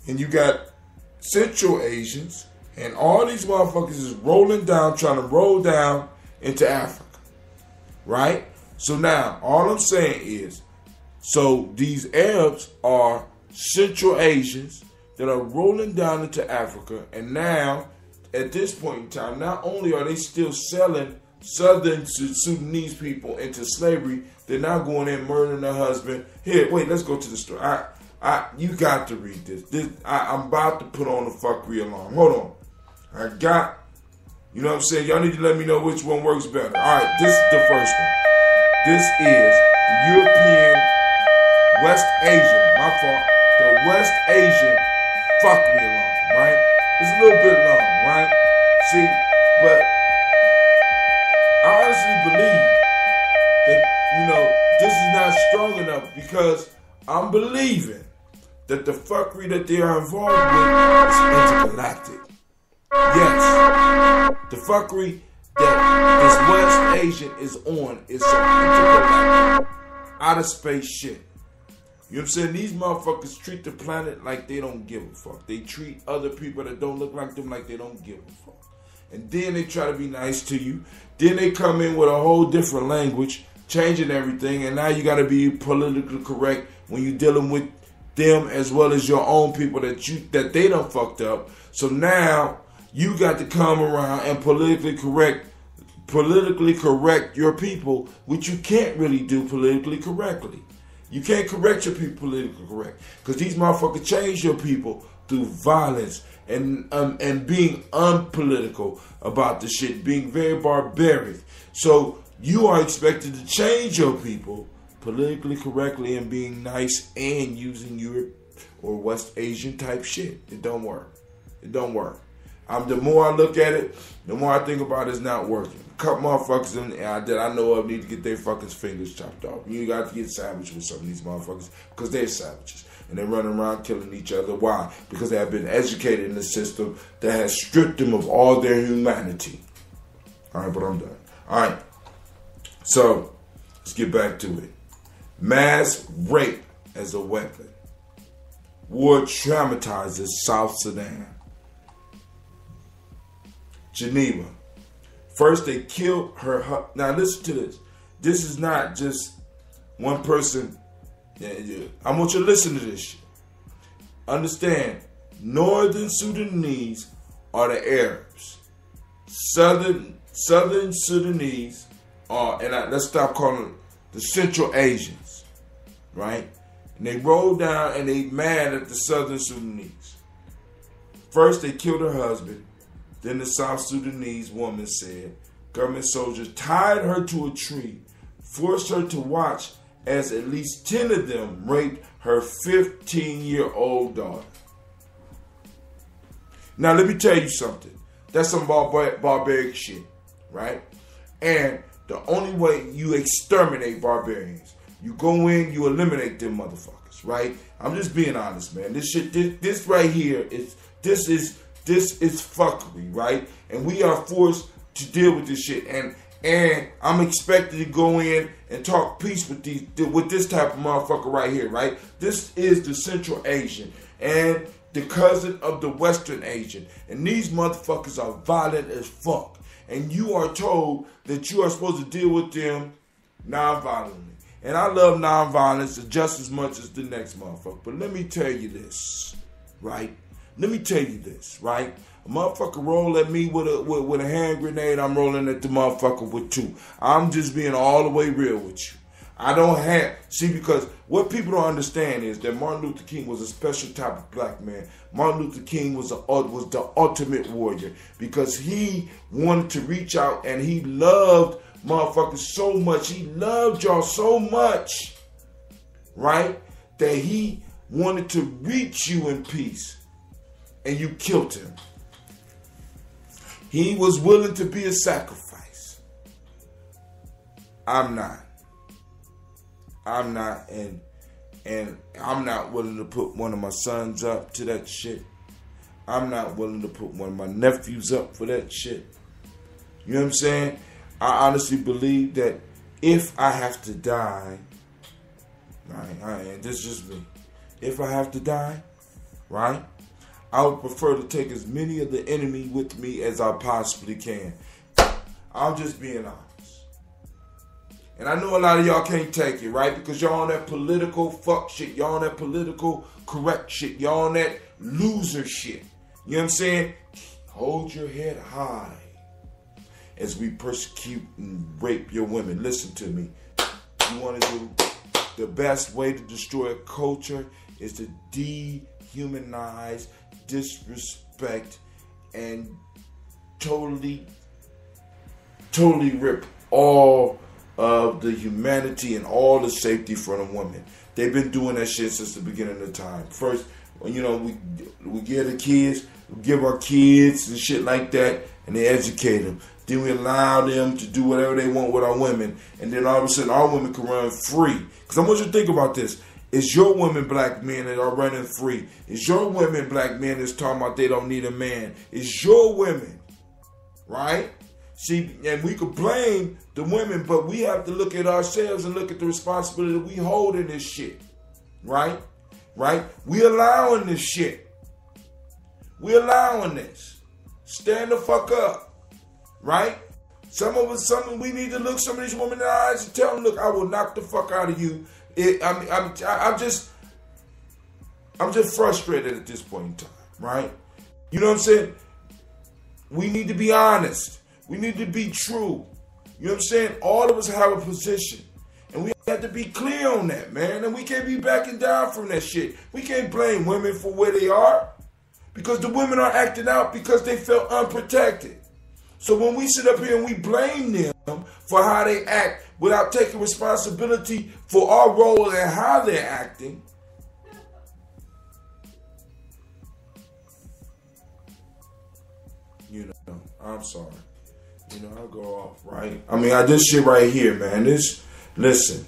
and you got Central Asians, and all these motherfuckers is rolling down, trying to roll down into Africa, right? So now, all I'm saying is, so these Arabs are Central Asians that are rolling down into Africa, and now, at this point in time, not only are they still selling Southern Sudanese people into slavery, they're now going in murdering their husband. Here, wait, let's go to the story. You got to read this. I'm about to put on the fuckery alarm. Hold on. You know what I'm saying? Y'all need to let me know which one works better. All right, this is the first one. This is the European West Asian, my fault, the West Asian fuckery alarm, right? It's a little bit long, right? See, but I honestly believe that, this is not strong enough, because I'm believing that the fuckery that they are involved with is intergalactic. Yes, the fuckery that this West Asian is on is some intergalactic, outer space shit. You know what I'm saying? These motherfuckers treat the planet like they don't give a fuck. They treat other people that don't look like them like they don't give a fuck. And then they try to be nice to you. Then they come in with a whole different language, changing everything, and now you got to be politically correct when you're dealing with them as well as your own people that they done fucked up. So now you got to come around and politically correct your people, which you can't really do politically correctly. You can't correct your people politically correct, because these motherfuckers change your people through violence and being unpolitical about the shit, being very barbaric. So you are expected to change your people politically correctly and being nice and using Europe or West Asian type shit. It don't work. It don't work. The more I look at it, the more I think about it's not working. A couple motherfuckers that I know of need to get their fucking fingers chopped off. You got to get savage with some of these motherfuckers, because they're savages. And they're running around killing each other. Why? Because they have been educated in a system that has stripped them of all their humanity. All right, but I'm done. All right. So, let's get back to it. Mass rape as a weapon. War traumatizes South Sudan. Geneva. First, they killed her. Now, listen to this. This is not just one person. I want you to listen to this shit. Understand, Northern Sudanese are the Arabs. Southern Sudanese are, let's stop calling them the Central Asians, right? And they roll down and they mad at the Southern Sudanese. First, they killed her husband. Then the South Sudanese woman said government soldiers tied her to a tree forced her to watch as at least 10 of them raped her 15-year-old daughter. Now, let me tell you something. That's some barbaric shit, right? And the only way you exterminate barbarians, you go in, you eliminate them motherfuckers, right? I'm just being honest, man. This shit, this right here this is fuckery, right? And we are forced to deal with this shit. And I'm expected to go in and talk peace with this type of motherfucker right here, right? This is the Central Asian and the cousin of the Western Asian. And these motherfuckers are violent as fuck. And you are told that you are supposed to deal with them non-violently. And I love non-violence just as much as the next motherfucker. But let me tell you this, right? Let me tell you this, right? A motherfucker roll at me with a hand grenade, I'm rolling at the motherfucker with two. I'm just being all the way real with you. I don't have, see, because what people don't understand is that Martin Luther King was a special type of black man. Martin Luther King was the ultimate warrior because he wanted to reach out and he loved motherfuckers so much. He loved y'all so much, right, that he wanted to reach you in peace, and you killed him. He was willing to be a sacrifice. I'm not, and I'm not willing to put one of my sons up to that shit. I'm not willing to put one of my nephews up for that shit. You know what I'm saying? I honestly believe that if I have to die, right, this is just me. If I have to die, right, I would prefer to take as many of the enemy with me as I possibly can. I'm just being honest. And I know a lot of y'all can't take it, right? Because y'all on that political fuck shit. Y'all on that political correct shit. Y'all on that loser shit. You know what I'm saying? Hold your head high as we persecute and rape your women. Listen to me. You want to do the best way to destroy a culture is to dehumanize, disrespect, and totally rip all of the humanity and all the safety from a woman. They've been doing that shit since the beginning of time. First, you know, we give the kids, we give our kids and shit like that, and they educate them. Then we allow them to do whatever they want with our women, and then all of a sudden our women can run free. Because I want you to think about this. It's your women, black men, that are running free. It's your women, black men, that's talking about they don't need a man. It's your women, right? See, and we could blame the women, but we have to look at ourselves and look at the responsibility that we hold in this shit, right? Right? We allowing this shit. We allowing this. Stand the fuck up, right? Some we need to look some of these women in the eyes and tell them, look, I will knock the fuck out of you. I'm just frustrated at this point in time, right? You know what I'm saying? We need to be honest. We need to be true. You know what I'm saying? All of us have a position. And we have to be clear on that, man. And we can't be backing down from that shit. We can't blame women for where they are. Because the women are acting out because they felt unprotected. So when we sit up here and we blame them for how they act without taking responsibility for our role and how they're acting, you know, I'm sorry. You know, I'll go off, right? I mean, this shit right here, man. Listen,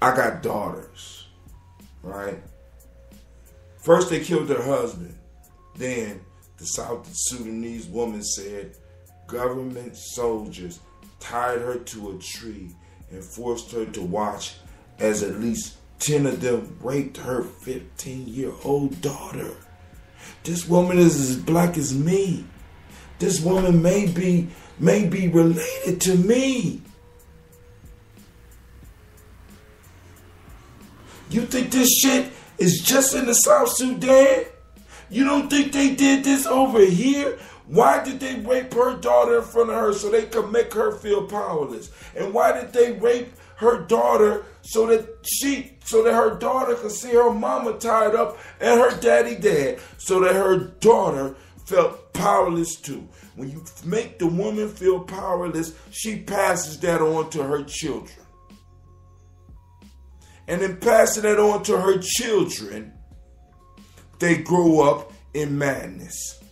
I got daughters, right? First they killed their husband. Then the South Sudanese woman said government soldiers tied her to a tree and forced her to watch as at least 10 of them raped her 15-year-old daughter. This woman is as black as me. This woman may be related to me. You think this shit is just in the South Sudan? You don't think they did this over here? Why did they rape her daughter in front of her so they could make her feel powerless? And why did they rape her daughter so that her daughter could see her mama tied up and her daddy dead, so that her daughter felt powerless too. When you make the woman feel powerless, she passes that on to her children. And in passing that on to her children, they grow up in madness.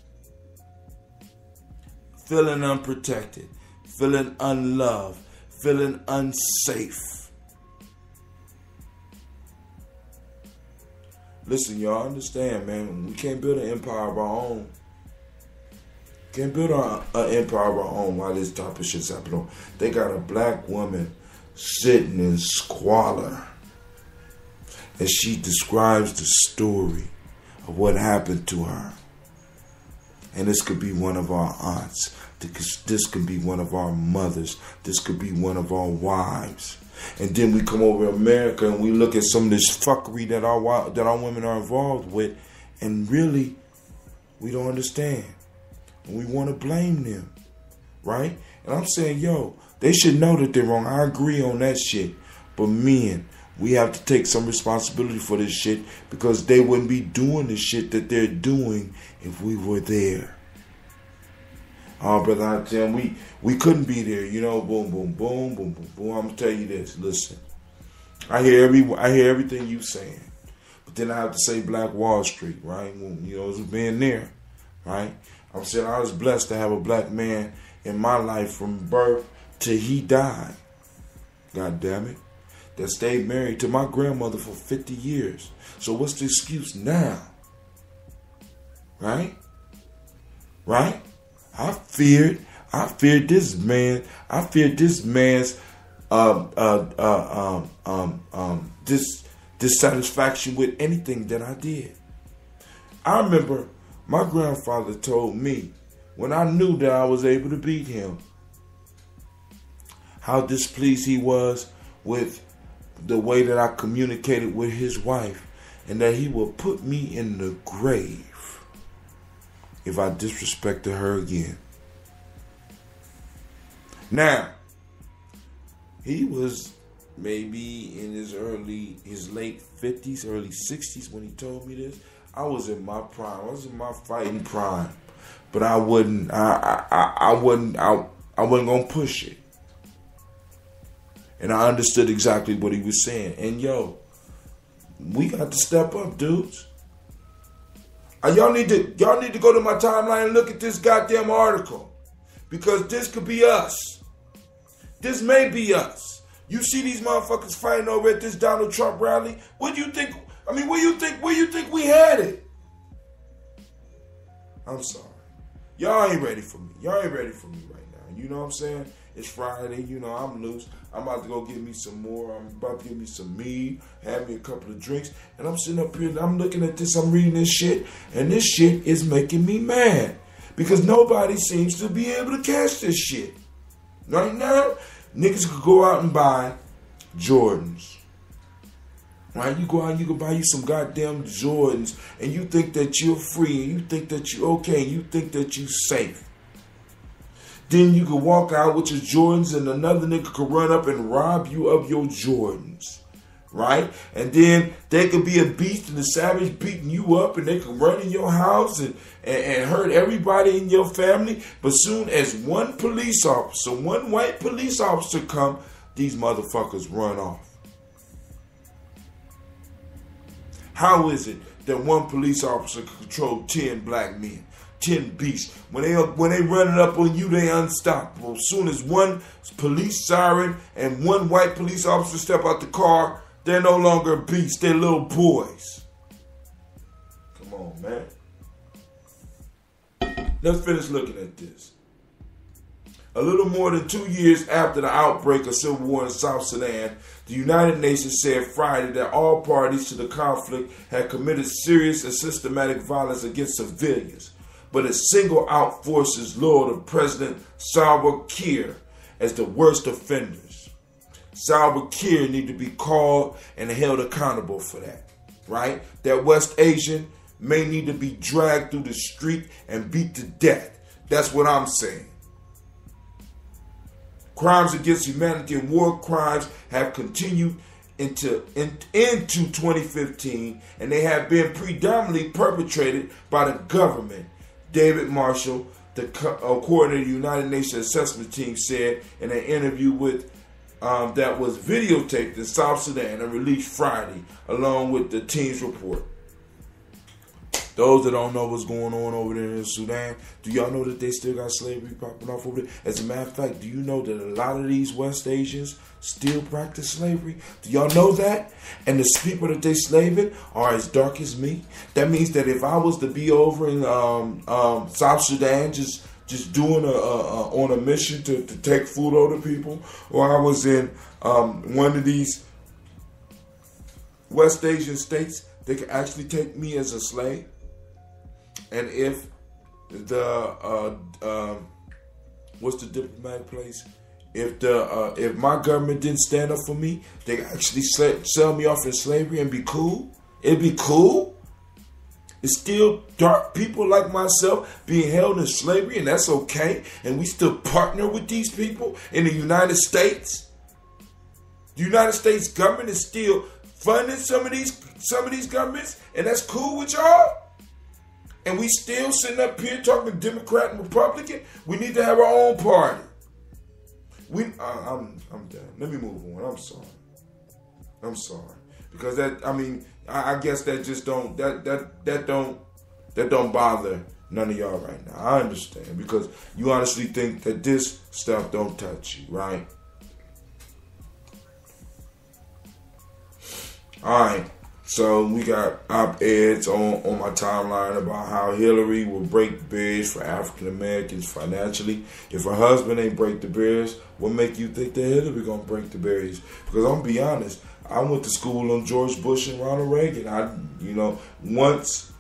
Feeling unprotected, feeling unloved, feeling unsafe. Listen, y'all understand, man, we can't build an empire of our own. Can't build an empire of our own while this type of shit's happening. They got a black woman sitting in squalor as she describes the story of what happened to her. And this could be one of our aunts. This could be one of our mothers. This could be one of our wives. And then we come over to America and we look at some of this fuckery that our women are involved with, and really, we don't understand. And we want to blame them, right? And I'm saying, yo, they should know that they're wrong. I agree on that shit. But men, we have to take some responsibility for this shit, because they wouldn't be doing the shit that they're doing if we were there. Oh, brother, I tell you, we couldn't be there. You know, boom, boom, boom, boom, boom, boom. I'm gonna tell you this. Listen, I hear everything you saying, but then I have to say Black Wall Street, right? You know, it's being there, right? I'm saying I was blessed to have a black man in my life from birth till he died. God damn it. That stayed married to my grandmother for 50 years. So what's the excuse now? Right? Right? I feared this man's dissatisfaction with anything that I did. I remember my grandfather told me, when I knew that I was able to beat him, how displeased he was with the way that I communicated with his wife, and that he would put me in the grave if I disrespected her again. Now, he was maybe in his late 50s, early 60s when he told me this. I was in my prime. I was in my fighting prime. But I wasn't gonna push it. And I understood exactly what he was saying. And yo, we got to step up, dudes. Y'all need to go to my timeline and look at this goddamn article, because this could be us. This may be us. You see these motherfuckers fighting over at this Donald Trump rally? What do you think? I mean, where you think we headed? I'm sorry. Y'all ain't ready for me. Y'all ain't ready for me right now. You know what I'm saying? It's Friday. You know, I'm loose. I'm about to go get me some more. I'm about to get me some mead, have me a couple of drinks. And I'm sitting up here and I'm looking at this. I'm reading this shit. And this shit is making me mad, because nobody seems to be able to catch this shit. Right now, niggas could go out and buy Jordans. Right? You go out and you can buy you some goddamn Jordans, and you think that you're free, and you think that you're okay, and you think that you're safe. Then you could walk out with your Jordans, and another nigga could run up and rob you of your Jordans. Right? And then they could be a beast and a savage beating you up, and they could run in your house and hurt everybody in your family. But soon as one police officer, one white police officer come, these motherfuckers run off. How is it that one police officer can control 10 black men, 10 beasts? When they run it up on you, they unstoppable. As soon as one police siren and one white police officer step out the car, they're no longer beasts, they're little boys. Come on, man. Let's finish looking at this. A little more than 2 years after the outbreak of civil war in South Sudan, the United Nations said Friday that all parties to the conflict had committed serious and systematic violence against civilians, but it singled out forces loyal to President Salva Kiir as the worst offenders. Salva Kiir need to be called and held accountable for that, right? That West Asian may need to be dragged through the street and beat to death. That's what I'm saying. Crimes against humanity and war crimes have continued into 2015, and they have been predominantly perpetrated by the government. David Marshall, the coordinator of the United Nations Assessment Team, said in an interview with that was videotaped in South Sudan and released Friday, along with the team's report. Those that don't know what's going on over there in Sudan, do y'all know that they still got slavery popping off over there? As a matter of fact, do you know that a lot of these West Asians still practice slavery? Do y'all know that? And the people that they slaving are as dark as me. That means that if I was to be over in South Sudan just doing on a mission to take food over to people, or I was in one of these West Asian states, they could actually take me as a slave. And if the what's the diplomatic place? If my government didn't stand up for me, they could actually sell me off in slavery and be cool. It'd be cool. It's still dark people like myself being held in slavery, and that's okay. And we still partner with these people in the United States. The United States government is still funding some of these governments, and that's cool with y'all. And we still sitting up here talking Democrat and Republican. We need to have our own party. I'm done. Let me move on. I'm sorry. Because I guess that just don't bother none of y'all right now. I understand, because you honestly think that this stuff don't touch you, right? All right. So we got op-eds on my timeline about how Hillary will break the barriers for African Americans financially. If her husband ain't break the barriers, what make you think that Hillary gonna break the barriers? Because I'm gonna be honest, I went to school on George Bush and Ronald Reagan. Once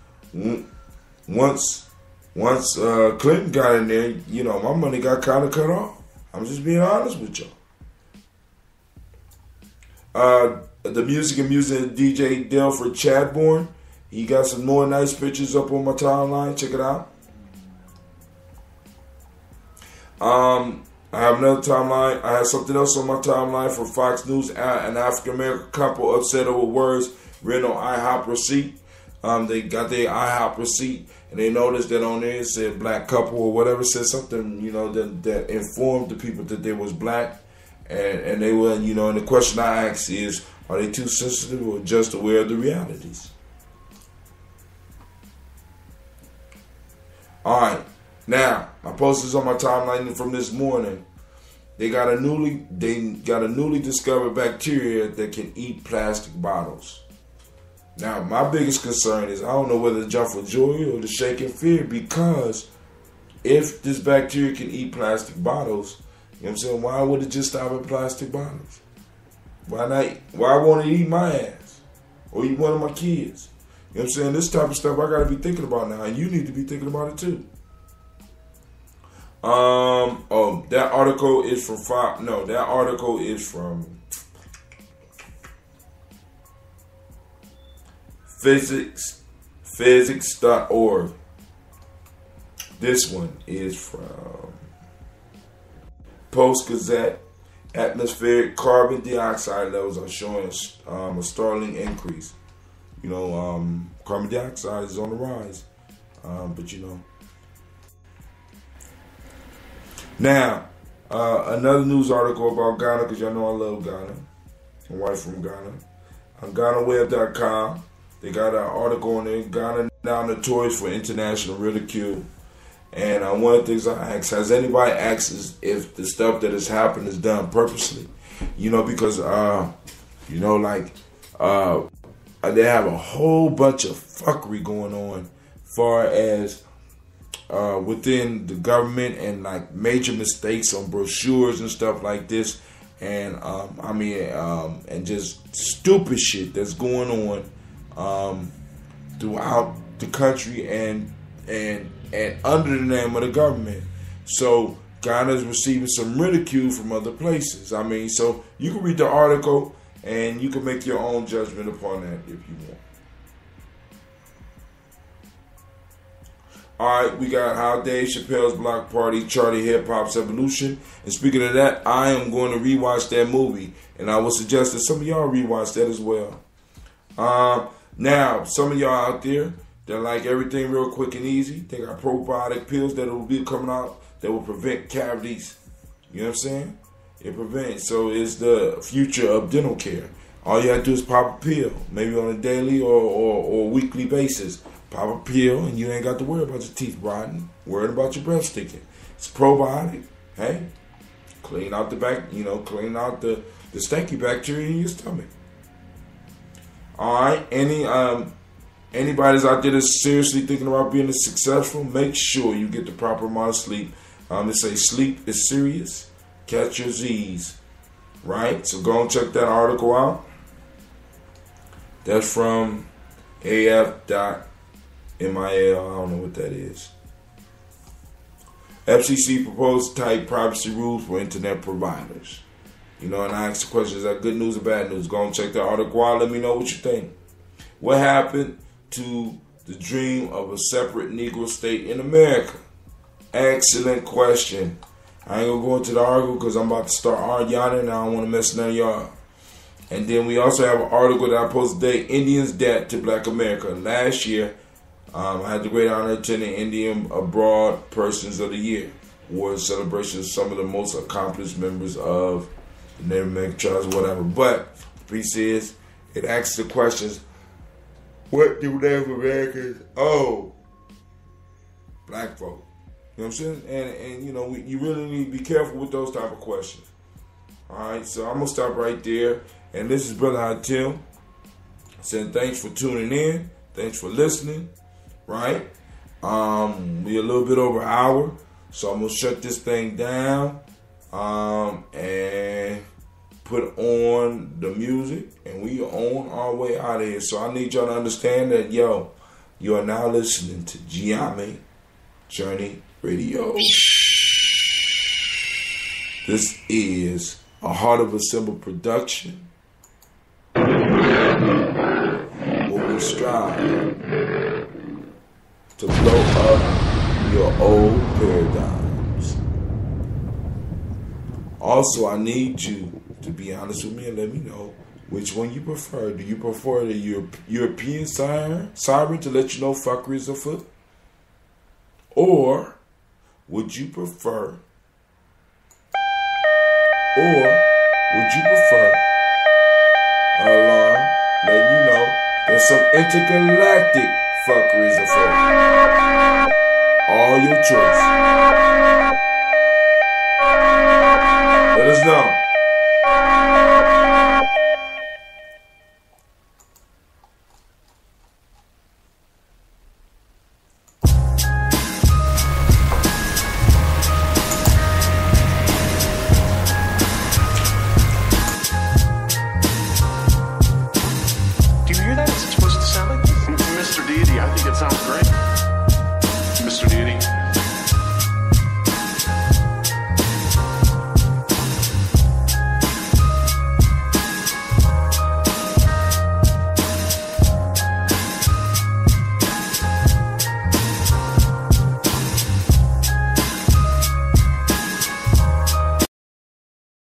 Clinton got in there, my money got kind of cut off. I'm just being honest with y'all. The music and DJ Delford Chadbourne, he got some more nice pictures up on my timeline. Check it out. I have another timeline. I have something else on my timeline from Fox News. An African American couple upset over words written on IHOP receipt. They got their IHOP receipt, and they noticed that on there it said black couple or whatever, said something, that informed the people that they was black. And they were, and the question I asked is, are they too sensitive or just aware of the realities? All right. Now, my post is on my timeline from this morning. They got a newly discovered bacteria that can eat plastic bottles. Now, my biggest concern is I don't know whether to jump for joy or to shake in fear, because if this bacteria can eat plastic bottles, you know what I'm saying, why would it just stop at plastic bottles? Why not? Why won't it eat my ass or eat one of my kids? You know what I'm saying? This type of stuff I got to be thinking about now, and you need to be thinking about it too. That article is from that article is from physics.org. This one is from Post-Gazette. Atmospheric carbon dioxide levels are showing a startling increase. Carbon dioxide is on the rise. Now, another news article about Ghana, because y'all know I love Ghana. My wife from Ghana. On GhanaWeb.com, they got an article on there. Ghana now notorious for international ridicule. And one of the things I ask, has anybody asked if the stuff that has happened is done purposely? Because, they have a whole bunch of fuckery going on far as within the government, and like major mistakes on brochures and stuff like this. And, and just stupid shit that's going on throughout the country and under the name of the government. So Ghana is receiving some ridicule from other places. So you can read the article and you can make your own judgment upon that if you want. All right, we got how Dave Chappelle's Block Party charted hip hop's evolution. And speaking of that, I am going to rewatch that movie, and I would suggest that some of y'all rewatch that as well. Now, some of y'all out there, They like everything real quick and easy. They got probiotic pills that will be coming out that will prevent cavities. You know what I'm saying? It prevents. So it's the future of dental care. All you have to do is pop a pill, maybe on a daily or weekly basis. Pop a pill, and you ain't got to worry about your teeth rotting, worried about your breath sticking. It's probiotic. Hey, clean out the back, clean out the stinky bacteria in your stomach. All right, anybody's out there that's seriously thinking about being successful, make sure you get the proper amount of sleep. They say sleep is serious. Catch your Z's. Right? So go and check that article out. That's from af.mil. I don't know what that is. FCC proposed tight privacy rules for internet providers. And I asked the question, is that good news or bad news? Go and check that article out. Let me know what you think. What happened to the dream of a separate Negro state in America? Excellent question. I ain't going to go into the article because I'm about to start arguing and I don't want to mess none of y'all. And then we also have an article that I posted today, Indians' Debt to Black America. Last year, I had the great honor of attending Indian Abroad Persons of the Year, award celebration of some of the most accomplished members of the Native American tribes, whatever. But the piece is, it asks the questions, what do Native Americans owe black folk? You know what I'm saying? And you really need to be careful with those type of questions. All right, so I'm going to stop right there. And this is Brother Hatil saying thanks for tuning in. Thanks for listening. Right? We a little bit over an hour. So I'm going to shut this thing down and put on the music. And we are on our way out of here. So I need y'all to understand that, you are now listening to Gye-Nyame Journey Radio. This is a Heart of a Symbol production. Where we strive to blow up your old paradigms. Also, I need you to be honest with me and let me know which one you prefer. Do you prefer the European siren to let you know fuckery is afoot? Or would you prefer an alarm letting you know there's some intergalactic fuckeries afoot? All your choice. Let us know.